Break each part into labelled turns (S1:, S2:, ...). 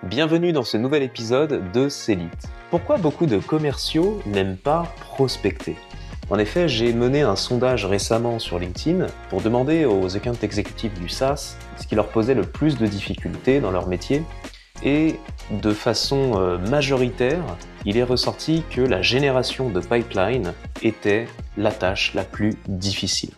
S1: Bienvenue dans ce nouvel épisode de Célite. Pourquoi beaucoup de commerciaux n'aiment pas prospecter ? En effet, j'ai mené un sondage récemment sur LinkedIn pour demander aux account exécutifs du SaaS ce qui leur posait le plus de difficultés dans leur métier. Et de façon majoritaire, il est ressorti que la génération de pipeline était la tâche la plus difficile.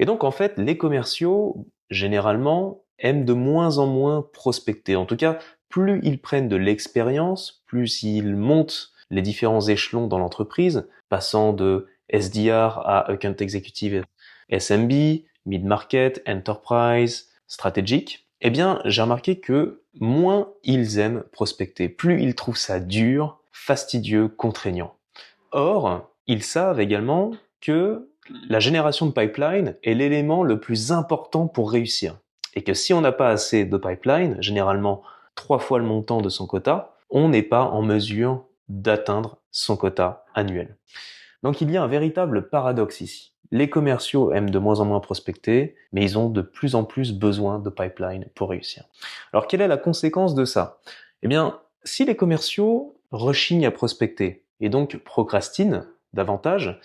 S1: Et donc en fait, les commerciaux, généralement, aiment de moins en moins prospecter. En tout cas, plus ils prennent de l'expérience, plus ils montent les différents échelons dans l'entreprise, passant de SDR à Account Executive SMB, Mid-Market, Enterprise, Strategic, eh bien, j'ai remarqué que moins ils aiment prospecter, plus ils trouvent ça dur, fastidieux, contraignant. Or, ils savent également que la génération de pipeline est l'élément le plus important pour réussir. Et que si on n'a pas assez de pipeline, généralement 3 fois le montant de son quota, on n'est pas en mesure d'atteindre son quota annuel. Donc il y a un véritable paradoxe ici. Les commerciaux aiment de moins en moins prospecter, mais ils ont de plus en plus besoin de pipeline pour réussir. Alors quelle est la conséquence de ça ? Eh bien, si les commerciaux rechignent à prospecter et donc procrastinent davantage,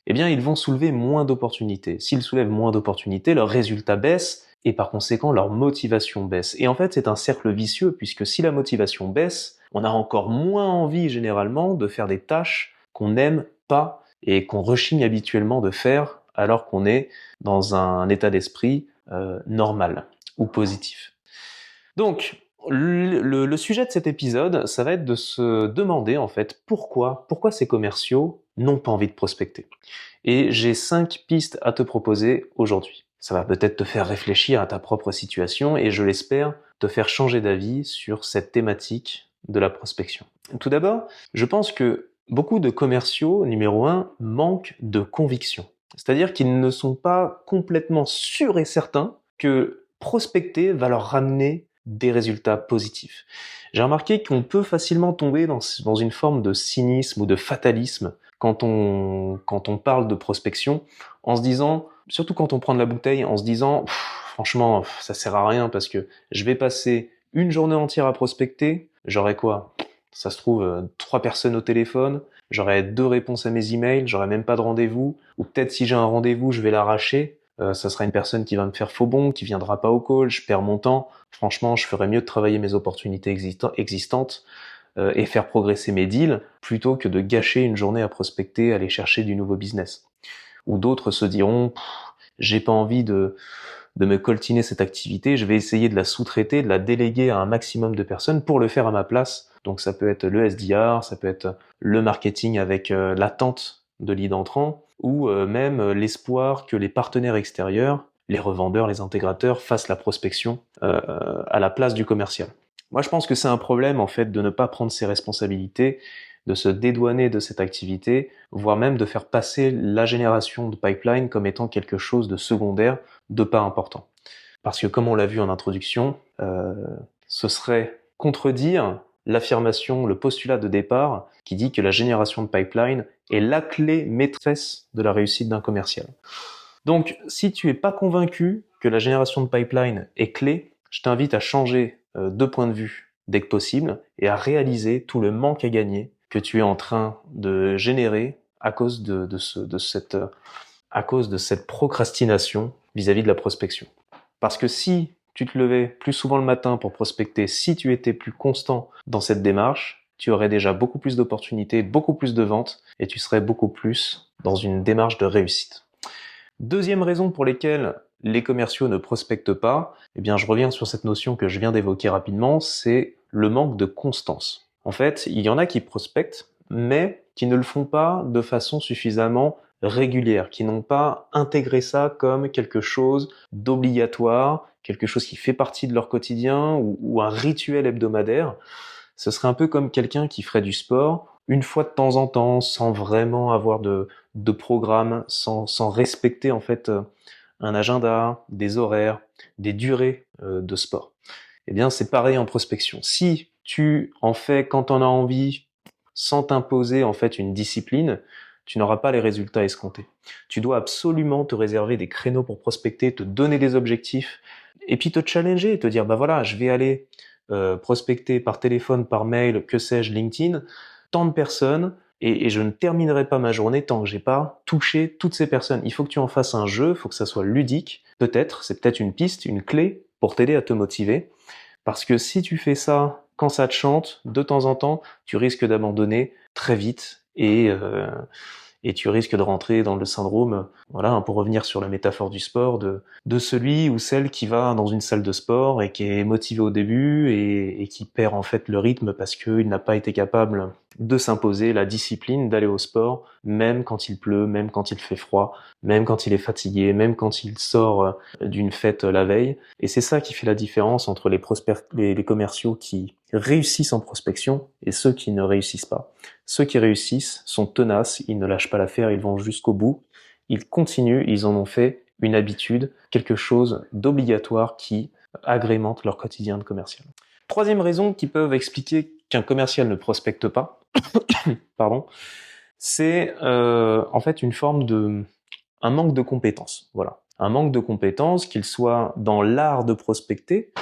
S1: eh bien ils vont soulever moins d'opportunités. S'ils soulèvent moins d'opportunités, leurs résultats baissent et par conséquent leur motivation baisse. Et en fait, c'est un cercle vicieux puisque si la motivation baisse, on a encore moins envie généralement de faire des tâches qu'on n'aime pas et qu'on rechigne habituellement de faire alors qu'on est dans un état d'esprit normal ou positif. Donc, le sujet de cet épisode, ça va être de se demander en fait pourquoi ces commerciaux n'ont pas envie de prospecter. Et j'ai 5 pistes à te proposer aujourd'hui. Ça va peut-être te faire réfléchir à ta propre situation et je l'espère te faire changer d'avis sur cette thématique de la prospection. Tout d'abord, je pense que beaucoup de commerciaux, numéro 1, manquent de conviction. C'est-à-dire qu'ils ne sont pas complètement sûrs et certains que prospecter va leur ramener des résultats positifs. J'ai remarqué qu'on peut facilement tomber dans une forme de cynisme ou de fatalisme quand on parle de prospection, en se disant, surtout quand on prend de la bouteille, en se disant franchement ça sert à rien parce que je vais passer une journée entière à prospecter, j'aurai quoi ? Ça se trouve 3 personnes au téléphone, j'aurai 2 réponses à mes emails, j'aurai même pas de rendez-vous, ou peut-être si j'ai un rendez-vous, je vais l'arracher. Ça sera une personne qui va me faire faux bond, qui viendra pas au call, je perds mon temps. Franchement, je ferais mieux de travailler mes opportunités existantes et faire progresser mes deals plutôt que de gâcher une journée à prospecter, aller chercher du nouveau business. Ou d'autres se diront, j'ai pas envie de me coltiner cette activité, je vais essayer de la sous-traiter, de la déléguer à un maximum de personnes pour le faire à ma place. Donc ça peut être le SDR, ça peut être le marketing avec l'attente de lead entrant, ou même l'espoir que les partenaires extérieurs, les revendeurs, les intégrateurs, fassent la prospection à la place du commercial. Moi, je pense que c'est un problème, en fait, de ne pas prendre ses responsabilités, de se dédouaner de cette activité, voire même de faire passer la génération de pipeline comme étant quelque chose de secondaire, de pas important. Parce que, comme on l'a vu en introduction, ce serait contredire l'affirmation, le postulat de départ qui dit que la génération de pipeline est la clé maîtresse de la réussite d'un commercial. Donc, si tu es pas convaincu que la génération de pipeline est clé, je t'invite à changer de point de vue dès que possible et à réaliser tout le manque à gagner que tu es en train de générer à cause de cette procrastination vis-à-vis de la prospection. Parce que si tu te levais plus souvent le matin pour prospecter, si tu étais plus constant dans cette démarche, tu aurais déjà beaucoup plus d'opportunités, beaucoup plus de ventes et tu serais beaucoup plus dans une démarche de réussite. Deuxième raison pour lesquelles les commerciaux ne prospectent pas, eh bien je reviens sur cette notion que je viens d'évoquer rapidement, c'est le manque de constance. En fait, il y en a qui prospectent, mais qui ne le font pas de façon suffisamment régulière, qui n'ont pas intégré ça comme quelque chose d'obligatoire, quelque chose qui fait partie de leur quotidien ou un rituel hebdomadaire. Ce serait un peu comme quelqu'un qui ferait du sport une fois de temps en temps, sans vraiment avoir de programme, sans respecter en fait un agenda, des horaires, des durées de sport. Eh bien, c'est pareil en prospection. Si tu en fais quand t'en as envie, sans t'imposer en fait une discipline, tu n'auras pas les résultats escomptés. Tu dois absolument te réserver des créneaux pour prospecter, te donner des objectifs, et puis te challenger, te dire, bah voilà, je vais aller prospecter par téléphone, par mail, que sais-je, LinkedIn, tant de personnes, et je ne terminerai pas ma journée tant que j'ai pas touché toutes ces personnes. Il faut que tu en fasses un jeu, il faut que ça soit ludique, peut-être, c'est peut-être une piste, une clé pour t'aider à te motiver, parce que si tu fais ça quand ça te chante, de temps en temps, tu risques d'abandonner très vite, et tu risques de rentrer dans le syndrome, voilà, pour revenir sur la métaphore du sport, de celui ou celle qui va dans une salle de sport et qui est motivé au début et qui perd en fait le rythme parce qu'il n'a pas été capable de s'imposer la discipline d'aller au sport, même quand il pleut, même quand il fait froid, même quand il est fatigué, même quand il sort d'une fête la veille. Et c'est ça qui fait la différence entre les commerciaux qui réussissent en prospection et ceux qui ne réussissent pas. Ceux qui réussissent sont tenaces, ils ne lâchent pas l'affaire, ils vont jusqu'au bout, ils continuent, ils en ont fait une habitude, quelque chose d'obligatoire qui agrémente leur quotidien de commercial. Troisième raison qui peut expliquer qu'un commercial ne prospecte pas, pardon, c'est en fait une forme un manque de compétences. Voilà, un manque de compétences, qu'il soit dans l'art de prospecter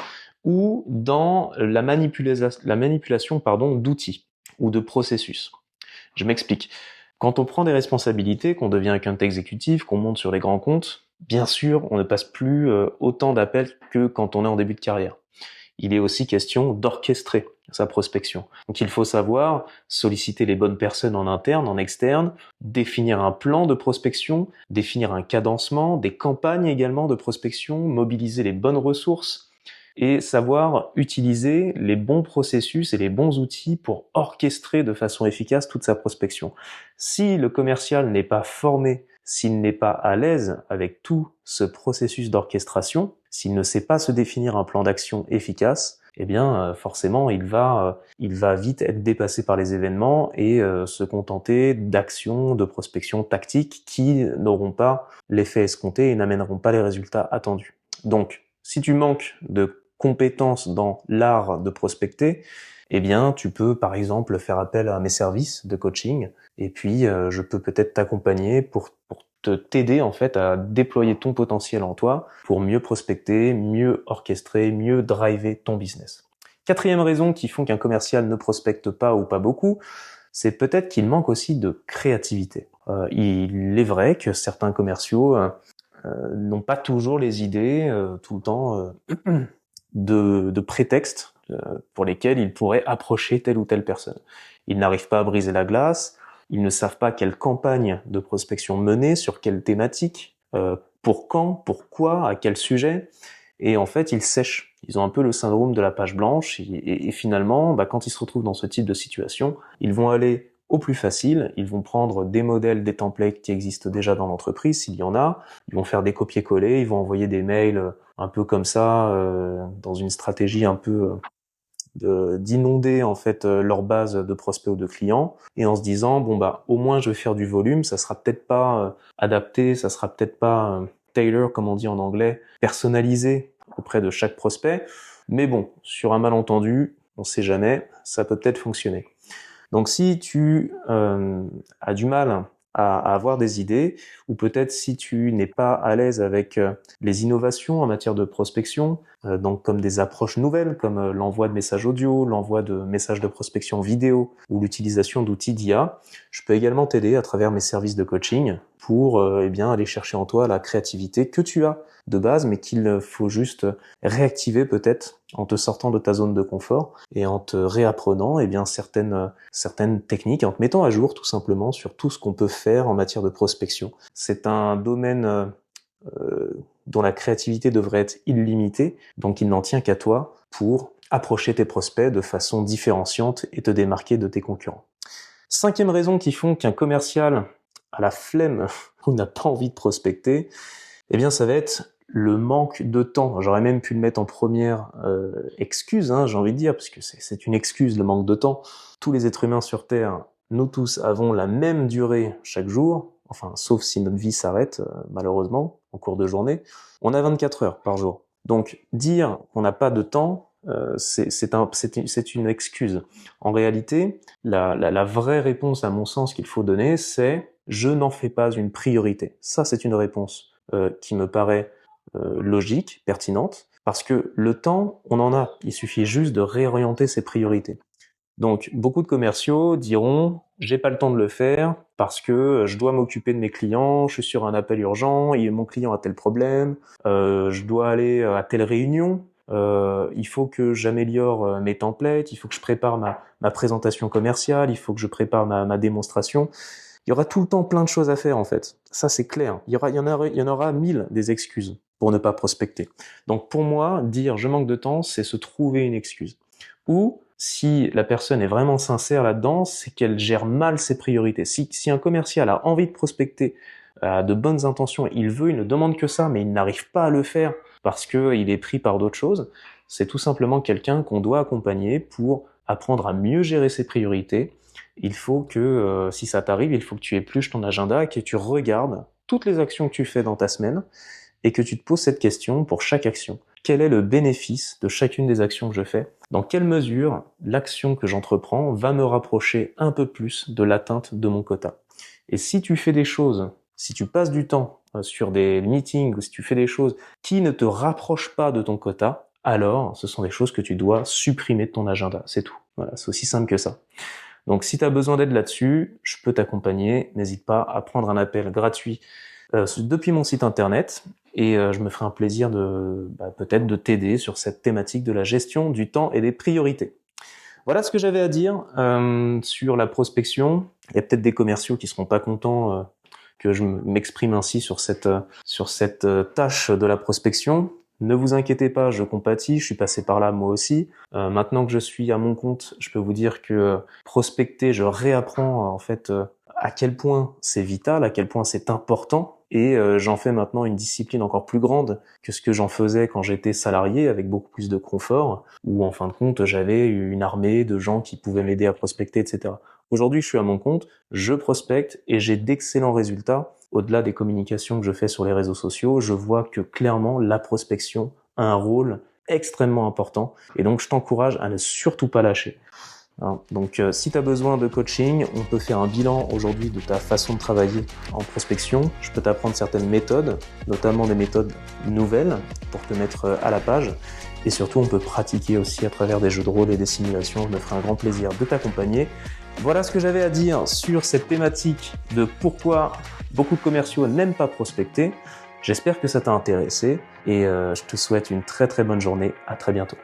S1: ou dans la manipulation d'outils ou de processus. Je m'explique. Quand on prend des responsabilités, qu'on devient account exécutif, qu'on monte sur les grands comptes, bien sûr, on ne passe plus autant d'appels que quand on est en début de carrière. Il est aussi question d'orchestrer sa prospection. Donc il faut savoir solliciter les bonnes personnes en interne, en externe, définir un plan de prospection, définir un cadencement, des campagnes également de prospection, mobiliser les bonnes ressources, et savoir utiliser les bons processus et les bons outils pour orchestrer de façon efficace toute sa prospection. Si le commercial n'est pas formé, s'il n'est pas à l'aise avec tout ce processus d'orchestration, s'il ne sait pas se définir un plan d'action efficace, eh bien forcément il va vite être dépassé par les événements et se contenter d'actions de prospection tactiques qui n'auront pas l'effet escompté et n'amèneront pas les résultats attendus. Donc, si tu manques de compétences dans l'art de prospecter, eh bien, tu peux par exemple faire appel à mes services de coaching et puis je peux peut-être t'accompagner pour t'aider en fait à déployer ton potentiel en toi pour mieux prospecter, mieux orchestrer, mieux driver ton business. Quatrième raison qui font qu'un commercial ne prospecte pas ou pas beaucoup, c'est peut-être qu'il manque aussi de créativité. Il est vrai que certains commerciaux n'ont pas toujours les idées tout le temps de prétextes pour lesquels ils pourraient approcher telle ou telle personne. Ils n'arrivent pas à briser la glace, ils ne savent pas quelle campagne de prospection mener, sur quelle thématique, pour quand, pourquoi, à quel sujet, et en fait ils sèchent. Ils ont un peu le syndrome de la page blanche, et finalement, quand ils se retrouvent dans ce type de situation, ils vont aller au plus facile, ils vont prendre des modèles, des templates qui existent déjà dans l'entreprise, s'il y en a, ils vont faire des copier-coller, ils vont envoyer des mails un peu comme ça, dans une stratégie un peu d'inonder en fait leur base de prospects ou de clients, et en se disant au moins je vais faire du volume, ça sera peut-être pas adapté, ça sera peut-être pas tailor comme on dit en anglais, personnalisé auprès de chaque prospect, mais bon, sur un malentendu, on sait jamais, ça peut peut-être fonctionner. Donc si tu as du mal à avoir des idées, ou peut-être si tu n'es pas à l'aise avec les innovations en matière de prospection, donc comme des approches nouvelles, comme l'envoi de messages audio, l'envoi de messages de prospection vidéo, ou l'utilisation d'outils d'IA, je peux également t'aider à travers mes services de coaching pour aller chercher en toi la créativité que tu as de base, mais qu'il faut juste réactiver peut-être en te sortant de ta zone de confort et en te réapprenant certaines techniques, et en te mettant à jour tout simplement sur tout ce qu'on peut faire en matière de prospection. C'est un domaine dont la créativité devrait être illimitée, donc il n'en tient qu'à toi pour approcher tes prospects de façon différenciante et te démarquer de tes concurrents. Cinquième raison qui font qu'un commercial a la flemme ou n'a pas envie de prospecter, ça va être le manque de temps. J'aurais même pu le mettre en première excuse, j'ai envie de dire, parce que c'est une excuse, le manque de temps. Tous les êtres humains sur Terre, nous tous avons la même durée chaque jour, enfin, sauf si notre vie s'arrête, malheureusement, en cours de journée. On a 24 heures par jour. Donc, dire qu'on n'a pas de temps, c'est une excuse. En réalité, la vraie réponse, à mon sens, qu'il faut donner, c'est « je n'en fais pas une priorité ». Ça, c'est une réponse qui me paraît logique, pertinente, Parce que le temps, on en a. Il suffit juste de réorienter ses priorités. Donc, beaucoup de commerciaux diront « j'ai pas le temps de le faire parce que je dois m'occuper de mes clients, je suis sur un appel urgent, mon client a tel problème, je dois aller à telle réunion, il faut que j'améliore mes templates, il faut que je prépare ma présentation commerciale, il faut que je prépare ma démonstration. » Il y aura tout le temps plein de choses à faire en fait. Ça c'est clair. Il y en aura 1000 des excuses pour ne pas prospecter. Donc pour moi, dire « je manque de temps », c'est se trouver une excuse. Ou si la personne est vraiment sincère là-dedans, c'est qu'elle gère mal ses priorités. Si un commercial a envie de prospecter, a de bonnes intentions, il ne demande que ça, mais il n'arrive pas à le faire parce qu'il est pris par d'autres choses, c'est tout simplement quelqu'un qu'on doit accompagner pour apprendre à mieux gérer ses priorités. Il faut que, si ça t'arrive, il faut que tu épluches ton agenda et que tu regardes toutes les actions que tu fais dans ta semaine et que tu te poses cette question pour chaque action. Quel est le bénéfice de chacune des actions que je fais? Dans quelle mesure l'action que j'entreprends va me rapprocher un peu plus de l'atteinte de mon quota? Et si tu fais des choses, si tu passes du temps sur des meetings ou si tu fais des choses qui ne te rapprochent pas de ton quota, alors ce sont des choses que tu dois supprimer de ton agenda. C'est tout. Voilà, c'est aussi simple que ça. Donc si tu as besoin d'aide là-dessus, je peux t'accompagner. N'hésite pas à prendre un appel gratuit depuis mon site internet et je me ferai un plaisir peut-être de t'aider sur cette thématique de la gestion du temps et des priorités. Voilà ce que j'avais à dire sur la prospection. Il y a peut-être des commerciaux qui seront pas contents que je m'exprime ainsi sur cette tâche de la prospection. Ne vous inquiétez pas, je compatis, je suis passé par là moi aussi. Maintenant que je suis à mon compte, je peux vous dire que prospecter, je réapprends en fait à quel point c'est vital, à quel point c'est important. Et j'en fais maintenant une discipline encore plus grande que ce que j'en faisais quand j'étais salarié, avec beaucoup plus de confort, où en fin de compte j'avais une armée de gens qui pouvaient m'aider à prospecter, etc. Aujourd'hui je suis à mon compte, je prospecte et j'ai d'excellents résultats. Au-delà des communications que je fais sur les réseaux sociaux, je vois que clairement la prospection a un rôle extrêmement important et donc je t'encourage à ne surtout pas lâcher. Donc si tu as besoin de coaching, on peut faire un bilan aujourd'hui de ta façon de travailler en prospection. Je peux t'apprendre certaines méthodes, notamment des méthodes nouvelles pour te mettre à la page. Et surtout, on peut pratiquer aussi à travers des jeux de rôle et des simulations. Je me ferai un grand plaisir de t'accompagner. Voilà ce que j'avais à dire sur cette thématique de pourquoi beaucoup de commerciaux n'aiment pas prospecter. J'espère que ça t'a intéressé et je te souhaite une très très bonne journée. À très bientôt.